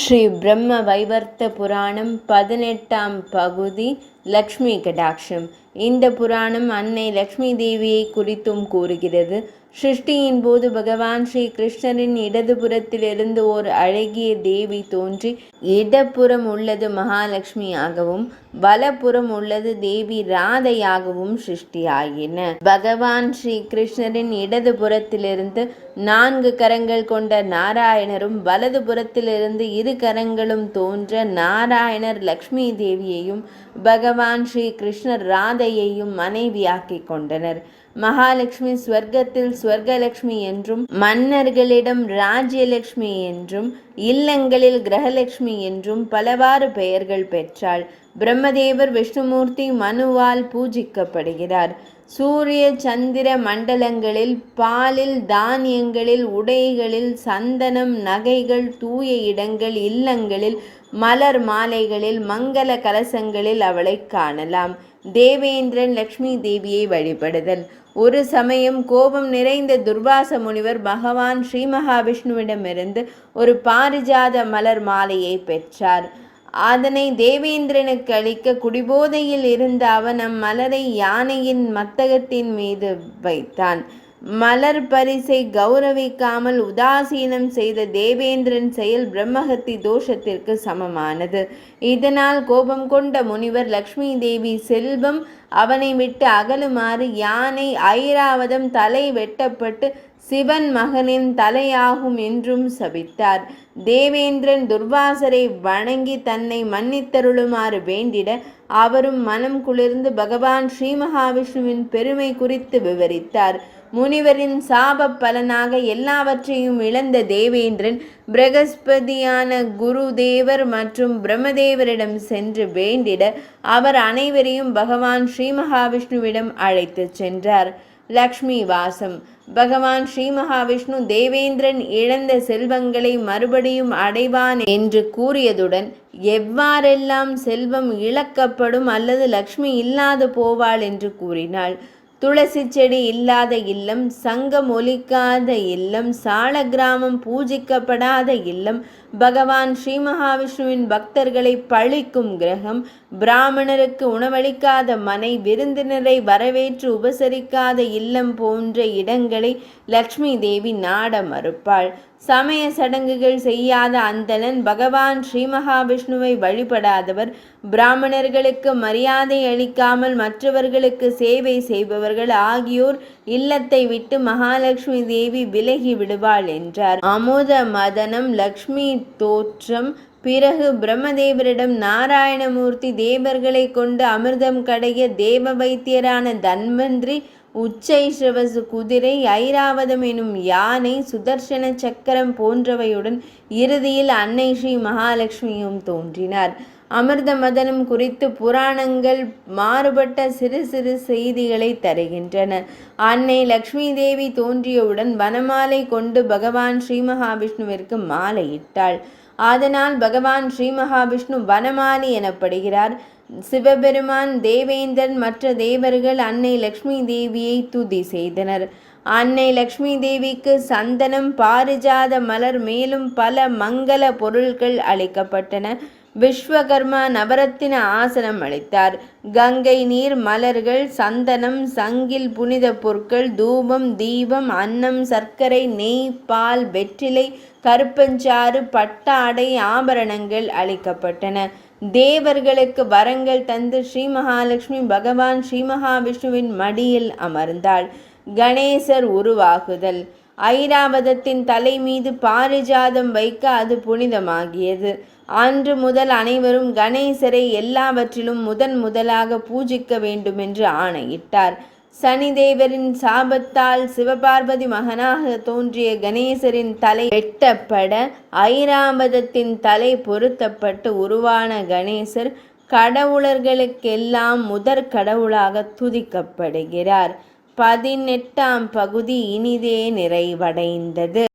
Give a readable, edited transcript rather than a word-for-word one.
ஸ்ரீ பிரம்ம வைவர்த்த புராணம் 18ஆம் பகுதி லக்ஷ்மி கடாட்சம். இந்த புராணம் அன்னை லக்ஷ்மி தேவியை குறித்தும் கூறுகிறது. சிருஷ்டியின் போது பகவான் ஸ்ரீ கிருஷ்ணரின் இடதுபுறத்திலிருந்து ஓர் அழகிய தேவி தோன்றி, இடப்புறம் உள்ளது மகாலட்சுமியாகவும் வலப்புறம் உள்ளது தேவி ராதையாகவும் சிருஷ்டியாயின. பகவான் ஸ்ரீ கிருஷ்ணரின் இடதுபுறத்திலிருந்து 4 கரங்கள் கொண்ட நாராயணரும் வலது புறத்திலிருந்து 2 கரங்களும் தோன்ற நாராயணர் லக்ஷ்மி தேவியையும் பகவான் ஸ்ரீ கிருஷ்ணர் ராதையையும் மனைவியாக்கிக் கொண்டனர். மகாலட்சுமி ஸ்வர்க்கத்தில் ஸ்வர்கலட்சுமி என்றும், மன்னர்களிடம் ராஜ்யலட்சுமி என்றும், இல்லங்களில் கிரகலட்சுமி என்றும் பலவாறு பெயர்கள் பெற்றாள். பிரம்மதேவர் விஷ்ணுமூர்த்தி மனுவால் பூஜிக்கப்படுகிறார். சூரிய சந்திர மண்டலங்களில், பாலில், தானியங்களில், உடைகளில், சந்தனம், நகைகள், தூய இடங்கள், இல்லங்களில், மலர் மாலைகளில், மங்கள கலசங்களில் அவளை காணலாம். தேவேந்திரன் லக்ஷ்மி தேவியை வழிபடுதல். ஒரு சமயம் கோபம் நிறைந்த துர்வாச முனிவர் பகவான் ஸ்ரீ மகாவிஷ்ணுவிடமிருந்து ஒரு பாரிஜாத மலர் மாலையை பெற்றார். அதனை தேவேந்திரனுக்கு அளிக்க குடிபோதையில் இருந்த அவன் அம்மலரை யானையின் மத்தகத்தின் மீது வைத்தான். மலர் பரிசை கௌரவிக்காமல் உதாசீனம் செய்த தேவேந்திரன் செயல் பிரம்மஹத்தி தோஷத்திற்கு சமமானது. இதனால் கோபம் கொண்ட முனிவர் லக்ஷ்மி தேவி செல்வம் அவனை விட்டு அகலுமாறு யானை ஐராவதம் தலை வெட்டப்பட்டு சிவன் மகனின் தலையாகும் என்றும் சபித்தார். தேவேந்திரன் துர்வாசரை வணங்கி தன்னை மன்னித்தருளுமாறு வேண்டிட, அவரும் மனம் குளிர்ந்து பகவான் ஸ்ரீ மகாவிஷ்ணுவின் பெருமை குறித்து விவரித்தார். முனிவரின் சாப பலனாக எல்லாவற்றையும் இழந்த தேவேந்திரன் பிரகஸ்பதியான குருதேவர் மற்றும் பிரம்மதேவரிடம் சென்று வேண்டிட, அவர் அனைவரையும் பகவான் ஸ்ரீ மகாவிஷ்ணுவிடம் அழைத்து சென்றார். லக்ஷ்மி வாசம். பகவான் ஸ்ரீ மகாவிஷ்ணு தேவேந்திரன் இழந்த செல்வங்களை மறுபடியும் அடைவான் என்று கூறியதுடன், எவ்வாறெல்லாம் செல்வம் இழக்கப்படும் அல்லது லக்ஷ்மி இல்லாது போவாள் என்று கூறினாள். துளசி செடி இல்லாத இல்லம், சங்கம் ஒலிக்காத இல்லம், சால கிராமம் பூஜிக்கப்படாத இல்லம், பகவான் ஸ்ரீ மகாவிஷ்ணுவின் பக்தர்களை பழிக்கும் கிரகம், பிராமணருக்கு உணவளிக்காத மனை, விருந்தினரை வரவேற்று உபசரிக்காத இல்லம் போன்ற இடங்களை லக்ஷ்மி தேவி நாட மறுப்பாள். சமய சடங்குகள் செய்யாத அந்தணன், பகவான் ஸ்ரீ மகாவிஷ்ணுவை வழிபடாதவர், பிராமணர்களுக்கு மரியாதை அளிக்காமல் மற்றவர்களுக்கு சேவை செய்பவர்கள் ஆகியோர் இல்லத்தை விட்டு மகாலட்சுமி தேவி விலகி விடுவாள் என்றார். அமுத மதனம். லக்ஷ்மி தோற்றம். பிறகு பிரம்மதேவரிடம் நாராயணமூர்த்தி தேவர்களை கொண்டு அமிர்தம் கடைய தேவ வைத்தியரான தன்வந்திரி, உச்சைஸ்ரவசு குதிரை, ஐராவதம் எனும் யானை, சுதர்சன சக்கரம் போன்றவையுடன் இறுதியில் அன்னை ஸ்ரீ மகாலட்சுமியும் தோன்றினார். அமிர்த மதனம் குறித்து புராணங்கள் மாறுபட்ட சிறு சிறு செய்திகளை தருகின்றன. அன்னை லக்ஷ்மி தேவி தோன்றியவுடன் வனமாலை கொண்டு பகவான் ஸ்ரீ மகாவிஷ்ணுவிற்கு மாலையிட்டாள். அதனால் பகவான் ஸ்ரீ மகாவிஷ்ணு வனமாலி எனப்படுகிறார். சிவபெருமான், தேவேந்திரன் மற்ற தேவர்கள் அன்னை லக்ஷ்மி தேவியை துதி செய்தனர். அன்னை லக்ஷ்மி தேவிக்கு சந்தனம், பாரிஜாத மலர் மேலும் பல மங்கள பொருட்கள் அளிக்கப்பட்டன. விஸ்வகர்மா நவரத்தின ஆசனம் அளித்தார். கங்கை நீர், மலர்கள், சந்தனம், சங்கில் புனித பொருட்கள், தூபம், தீபம், அன்னம், சர்க்கரை, நெய், பால், வெற்றிலை, கருப்பஞ்சாறு, பட்டாடை, ஆபரணங்கள் அளிக்கப்பட்டன. தேவர்களுக்கு வரங்கள் தந்து ஸ்ரீ மகாலட்சுமி பகவான் ஸ்ரீ மகாவிஷ்ணுவின் மடியில் அமர்ந்தாள். கணேசர் உருவாகுதல். ஐராவதத்தின் தலை மீது பாரிஜாதம் வைக்க அது புனிதமாகியது. அன்று முதல் அனைவரும் கணேசரை எல்லாவற்றிலும் முதலாக பூஜிக்க வேண்டுமென்று ஆணையிட்டார். சனிதேவரின் சாபத்தால் சிவபார்வதி மகனாக தோன்றிய கணேசரின் தலை வெட்டப்பட ஐராவதத்தின் தலை பொருத்தப்பட்டு உருவான கணேசர் கடவுளர்களுக்கெல்லாம் முதற் கடவுளாக துதிக்கப்படுகிறார். 18ஆம் பகுதி இனிதே நிறைவடைந்தது.